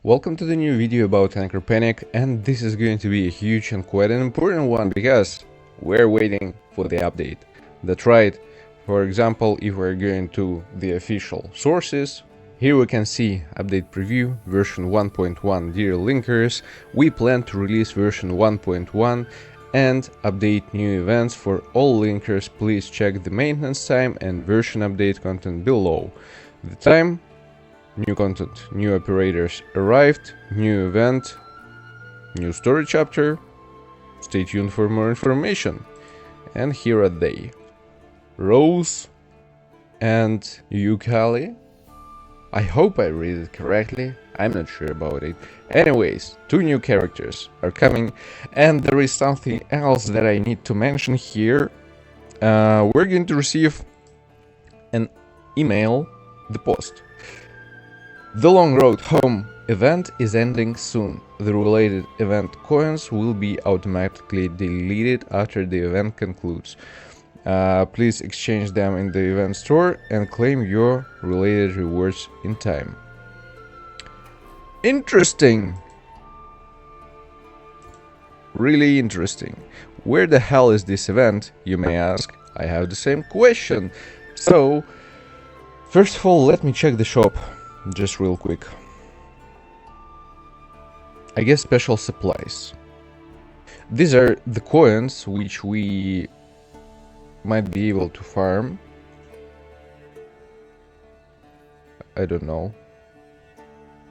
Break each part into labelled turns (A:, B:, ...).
A: Welcome to the new video about Anchor Panic, and this is going to be a huge and quite an important one because we're waiting for the update. That's right. For example, if we're going to the official sources, here we can see update preview version 1.1. Dear linkers, we plan to release version 1.1 and update new events for all linkers. Please check the maintenance time and version update content below. The time: new content, new operators arrived, new event, new story chapter. Stay tuned for more information. And here are they: Rose and Yukali. I hope I read it correctly, I'm not sure about it. Anyways, two new characters are coming, and there is something else that I need to mention here. We're going to receive an email, the post. The Long Road Home event is ending soon. The related event coins will be automatically deleted after the event concludes. Please exchange them in the event store and claim your related rewards in time. Interesting. Really interesting. Where the hell is this event, you may ask? I have the same question. So, first of all, let me check the shop. Just real quick. I guess special supplies. These are the coins which we might be able to farm. I don't know.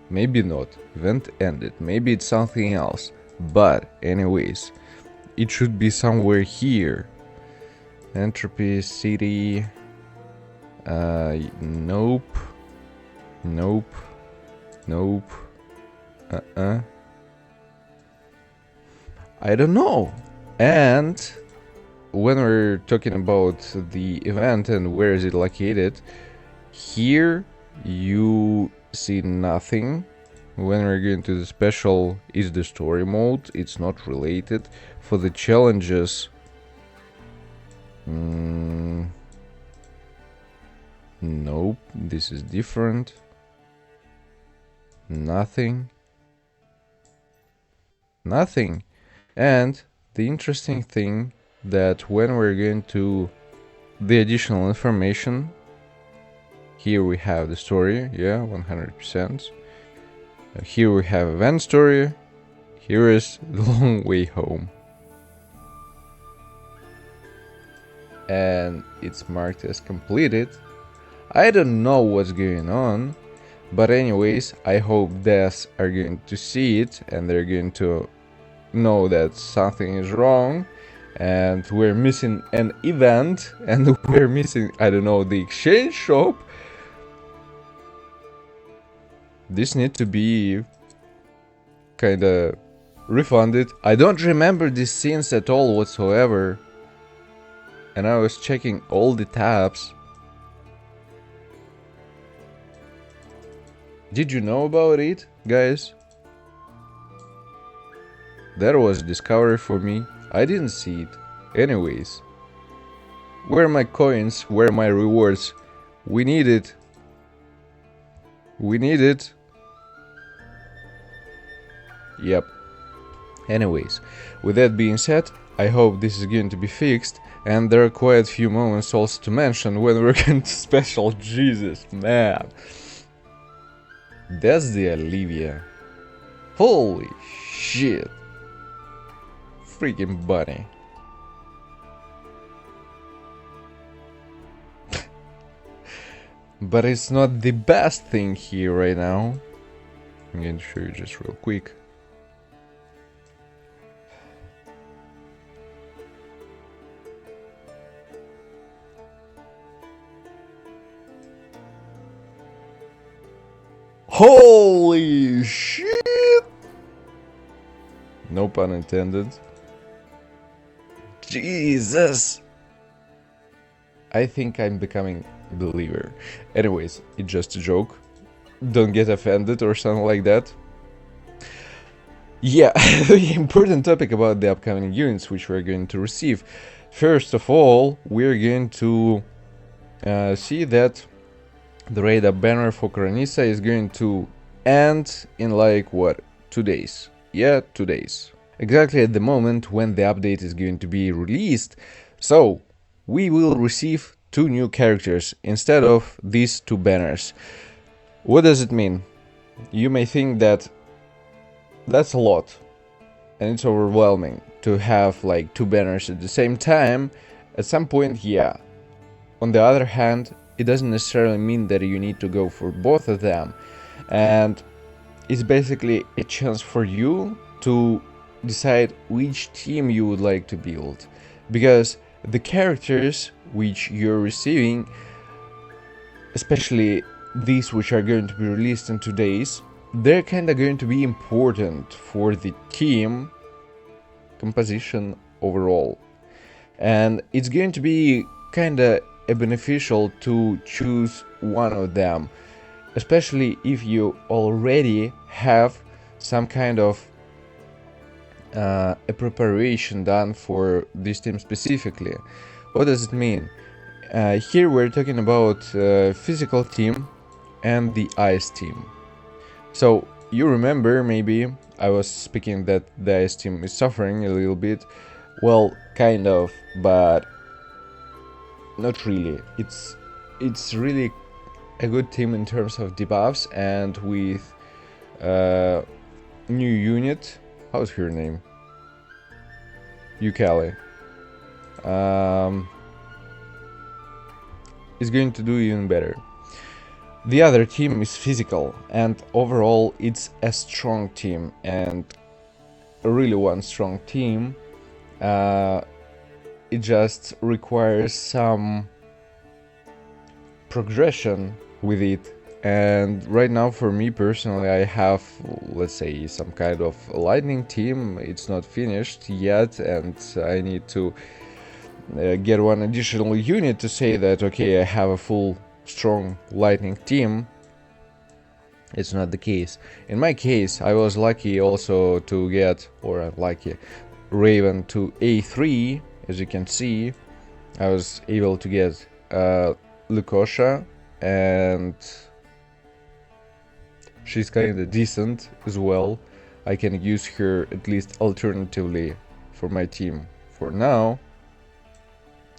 A: Maybe not. Event ended. Maybe it's something else. But anyways, it should be somewhere here. Entropy, city. Nope. Nope. Nope. I don't know. And when we're talking about the event and where is it located, here you see nothing. When we're going to the special is the story mode, it's not related. For the challenges, nope, this is different. Nothing. And the interesting thing that when we're going to the additional information, here we have the story, yeah, 100%. Here we have event story. Here is the long way home. And it's marked as completed. I don't know what's going on. But anyways, I hope devs are going to see it and they're going to know that something is wrong and we're missing an event and we're missing, I don't know, the exchange shop. This needs to be kinda refunded. I don't remember these scenes at all whatsoever. And I was checking all the tabs. Did you know about it, guys? That was a discovery for me. I didn't see it. Anyways, where are my coins? Where are my rewards? We need it. We need it. Yep. Anyways, with that being said, I hope this is going to be fixed. And there are quite a few moments also to mention when we're going to special. Jesus, man. That's the Olivia. Holy shit. Freaking bunny. But it's not the best thing here right now. I'm going to show you just real quick. Holy shit! No pun intended. Jesus! I think I'm becoming a believer. Anyways, it's just a joke. Don't get offended or something like that. Yeah, the important topic about the upcoming units which we're going to receive. First of all, we're going to see that the radar banner for Koronisa is going to and in like what, 2 days. Yeah, 2 days. Exactly at the moment when the update is going to be released. So we will receive 2 new characters instead of these 2 banners. What does it mean? You may think that that's a lot and it's overwhelming to have like 2 banners at the same time. At some point, yeah. On the other hand, it doesn't necessarily mean that you need to go for both of them, and it's basically a chance for you to decide which team you would like to build, because the characters which you're receiving, especially these which are going to be released in 2 days, they're kinda going to be important for the team composition overall, and it's going to be kinda beneficial to choose one of them, especially if you already have some kind of a preparation done for this team specifically. What does it mean? Here we're talking about physical team and the ice team. So you remember, maybe I was speaking that the ice team is suffering a little bit. Well, kind of, but not really. It's really a good team in terms of debuffs, and with new unit. How's her name? Yukali. Is going to do even better. The other team is physical, and overall it's a strong team, and really one strong team. It just requires some progression with it, and right now for me personally I have, let's say, some kind of lightning team. It's not finished yet, and I need to get one additional unit to say that okay, I have a full strong lightning team. It's not the case. In my case, I was lucky also to get, or unlucky, Raven to A3. As you can see, I was able to get Lukosha, and she's kinda decent as well. I can use her at least alternatively for my team for now,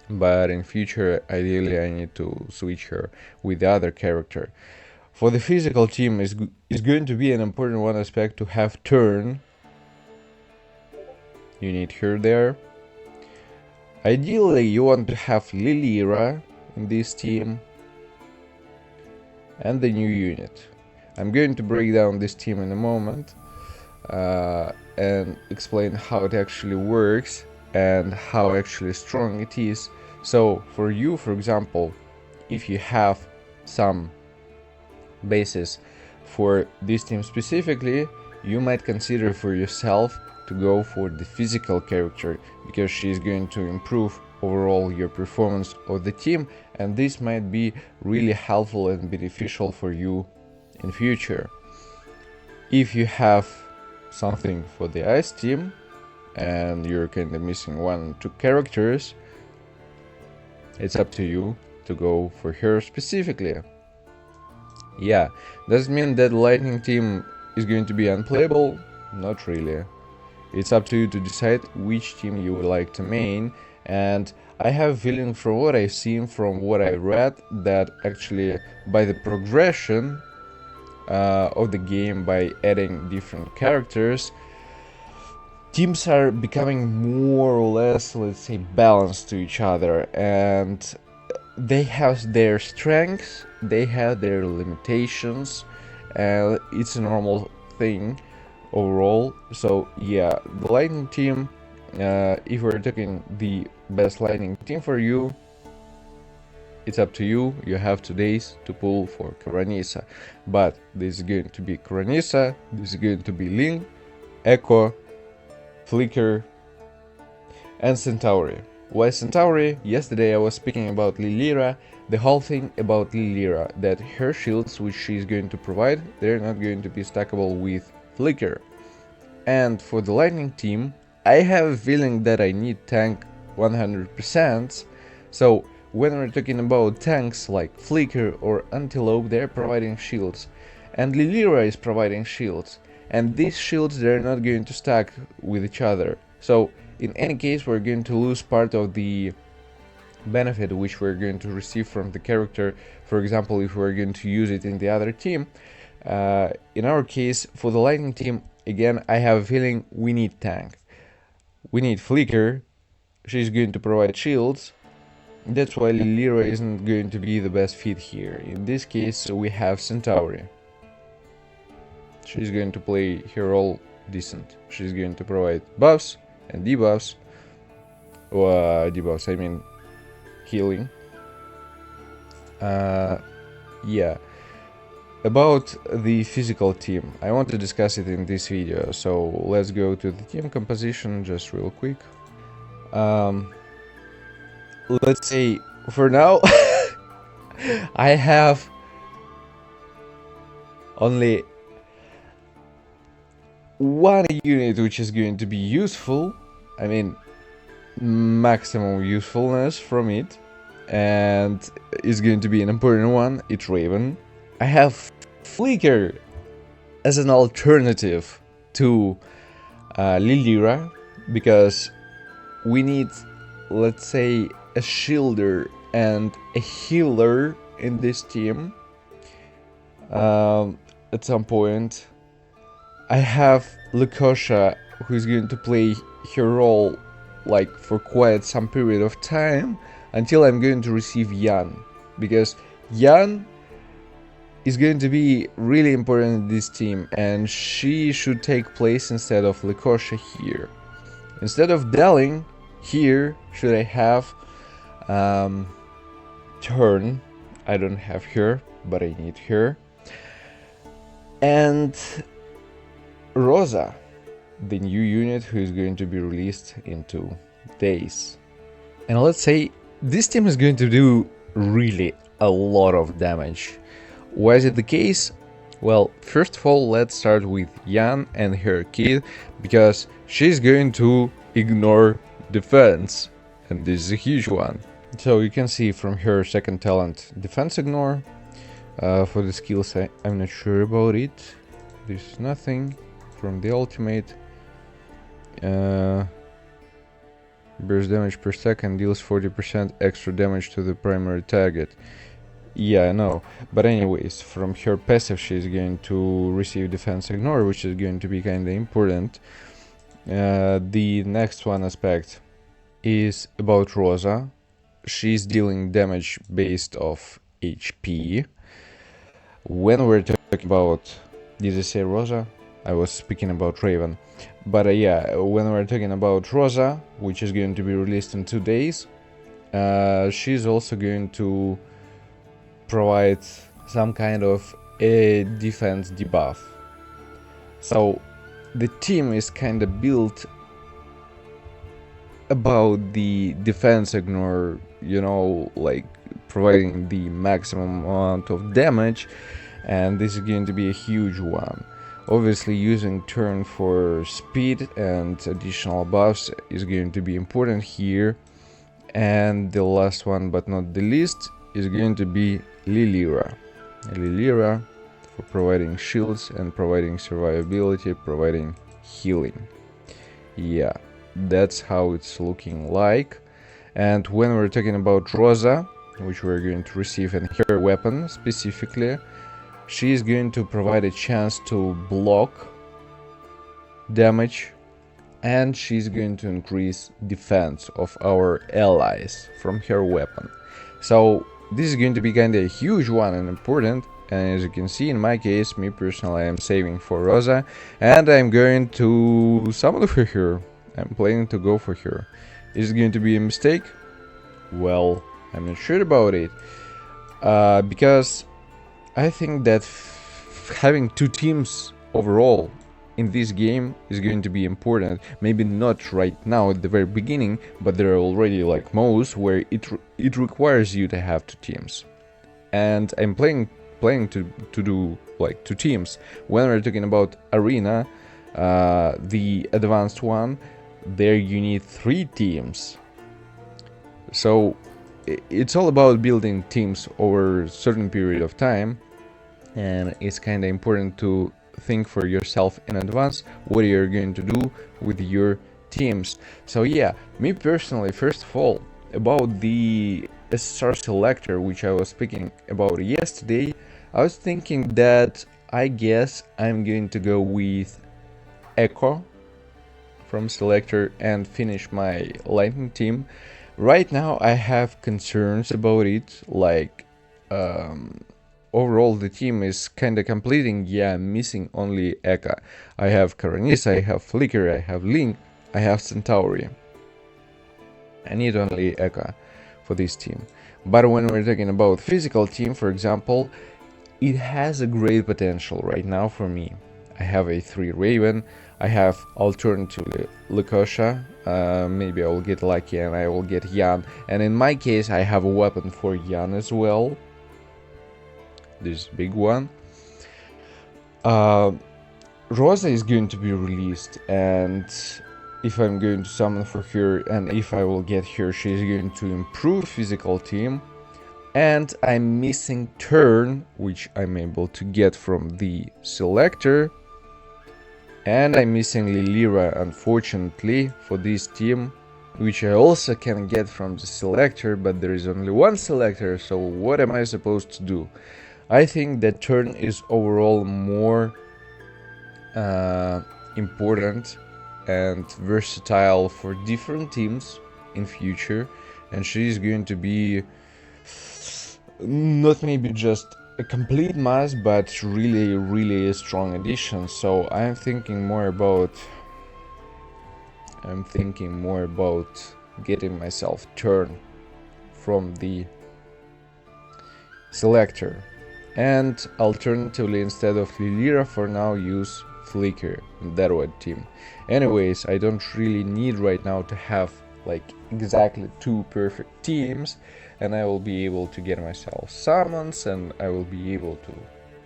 A: but in future ideally I need to switch her with the other character. For the physical team is going to be an important one aspect to have turn. You need her there. Ideally you want to have Lilira in this team, and the new unit. I'm going to break down this team in a moment and explain how it actually works and how actually strong it is. So for you, for example, if you have some basis for this team specifically, you might consider for yourself to go for the physical character, because she's going to improve overall your performance of the team, and this might be really helpful and beneficial for you in future. If you have something for the ice team and you're kind of missing 1 or 2 characters, it's up to you to go for her specifically. Yeah, does it mean that lightning team is going to be unplayable? Not really. It's up to you to decide which team you would like to main, and I have a feeling from what I've seen, from what I read, that actually by the progression of the game, by adding different characters, teams are becoming more or less, let's say, balanced to each other, and they have their strengths, they have their limitations, and it's a normal thing overall. So yeah, the lightning team, if we're talking the best lightning team for you, it's up to you. You have 2 days to pull for Karanisa, but this is going to be Karanisa, this is going to be Ling, Echo, Flicker, and Centauri. Why Centauri? Yesterday I was speaking about Lilira, the whole thing about Lilira, that her shields which she's going to provide, they're not going to be stackable with Flicker. And for the lightning team, I have a feeling that I need tank 100%, so when we're talking about tanks like Flicker or Antelope, they're providing shields, and Lilira is providing shields, and these shields, they're not going to stack with each other. So in any case, we're going to lose part of the benefit which we're going to receive from the character. For example, if we're going to use it in the other team. In our case, for the lightning team, again, I have a feeling we need tank. We need Flicker. She's going to provide shields. That's why Lilira isn't going to be the best fit here. In this case, we have Centauri. She's going to play her role decent. She's going to provide buffs and debuffs. Debuffs, I mean healing. Yeah. About the physical team, I want to discuss it in this video, so let's go to the team composition just real quick. Let's say for now I have only one unit which is going to be useful, I mean maximum usefulness from it, and is going to be an important one. It's Raven. I have Flicker as an alternative to Lilira, because we need, let's say, a shielder and a healer in this team at some point. I have Lukosha, who's going to play her role like for quite some period of time until I'm going to receive Yan, because Yan is going to be really important in this team, and she should take place instead of Lukosha here. Instead of Delling here, should I have Turn? I don't have her, but I need her. And Rosa, the new unit who is going to be released in 2 days. And let's say this team is going to do really a lot of damage. Why is it the case? Well, first of all, let's start with Yan and her kid, because she's going to ignore defense, and this is a huge one. So you can see from her second talent, defense ignore. For the skills, I'm not sure about it. There's nothing. From the ultimate, burst damage per second, deals 40% extra damage to the primary target. Yeah, I know. But anyways, from her passive, she's going to receive defense ignore, which is going to be kinda important. The next one aspect is about Rosa. She's dealing damage based off HP. When we're talking about, did I say Rosa? I was speaking about Raven. But yeah, when we're talking about Rosa, which is going to be released in 2 days, she's also going to provide some kind of a defense debuff. So the team is kind of built about the defense ignore, you know, like providing the maximum amount of damage, and this is going to be a huge one. Obviously, using turn for speed and additional buffs is going to be important here. And the last one, but not the least, is going to be Lilira. Lilira for providing shields and providing survivability, providing healing. Yeah, that's how it's looking like. And when we're talking about Rosa, which we're going to receive in her weapon specifically, she is going to provide a chance to block damage, and she's going to increase defense of our allies from her weapon. So this is going to be kind of a huge one and important. And as you can see, in my case, me personally, I am saving for Rosa, and I'm going to summon for her. I'm planning to go for her. Is it going to be a mistake? Well, I'm not sure about it, because I think that having 2 teams overall in this game is going to be important. Maybe not right now at the very beginning, but there are already like modes where it requires you to have 2 teams. And I'm planning to do like 2 teams. When we're talking about arena, the advanced one, there you need 3 teams. So it's all about building teams over a certain period of time. and it's kind of important to think for yourself in advance what you're going to do with your teams. So yeah, me personally, first of all, about the SSR Selector, which I was speaking about yesterday, I was thinking that I guess I'm going to go with Echo from Selector and finish my lightning team. Right now I have concerns about it, like overall the team is kinda completing. Yeah, I'm missing only Eka. I have Karanis, I have Flicker, I have Link, I have Centauri. I need only Eka for this team. But when we're talking about physical team, for example, it has a great potential right now for me. I have a 3 Raven, I have alternatively Lukosha, maybe I will get lucky and I will get Yan, and in my case I have a weapon for Yan as well, this big one. Rosa is going to be released, and if I'm going to summon for her and if I will get her, she's going to improve physical team. And I'm missing Turn, which I'm able to get from the Selector. And I'm missing Lilira, unfortunately, for this team, which I also can get from the Selector, but there is only one Selector, so what am I supposed to do? I think that Turn is overall more important and versatile for different teams in future, and she is going to be not maybe just a complete must, but really a strong addition. So I'm thinking more about getting myself Turn from the Selector, and alternatively, instead of Lilira, for now use Flicker in that red team. Anyways, I don't really need right now to have like exactly 2 perfect teams, and I will be able to get myself summons, and I will be able to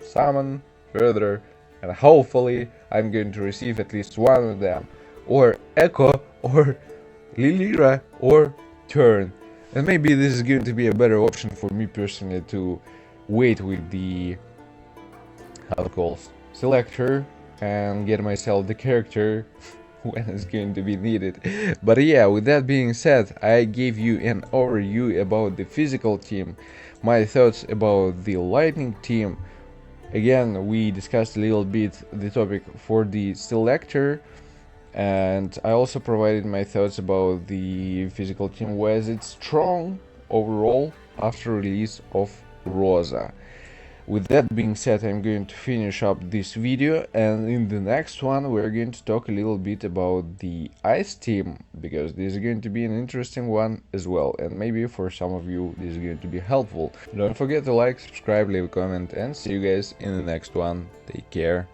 A: summon further, and hopefully I'm going to receive at least one of them, or Echo, or Lilira, or Turn. And maybe this is going to be a better option for me personally to wait with the Selector and get myself the character when it's going to be needed. But yeah, with that being said, I gave you an overview about the physical team, my thoughts about the lightning team. Again, we discussed a little bit the topic for the Selector, and I also provided my thoughts about the physical team, was it strong overall after release of Rosa. With that being said, I'm going to finish up this video, and in the next one we're going to talk a little bit about the ice team, because this is going to be an interesting one as well, and maybe for some of you this is going to be helpful. Don't forget to like, subscribe, leave a comment, and see you guys in the next one. Take care.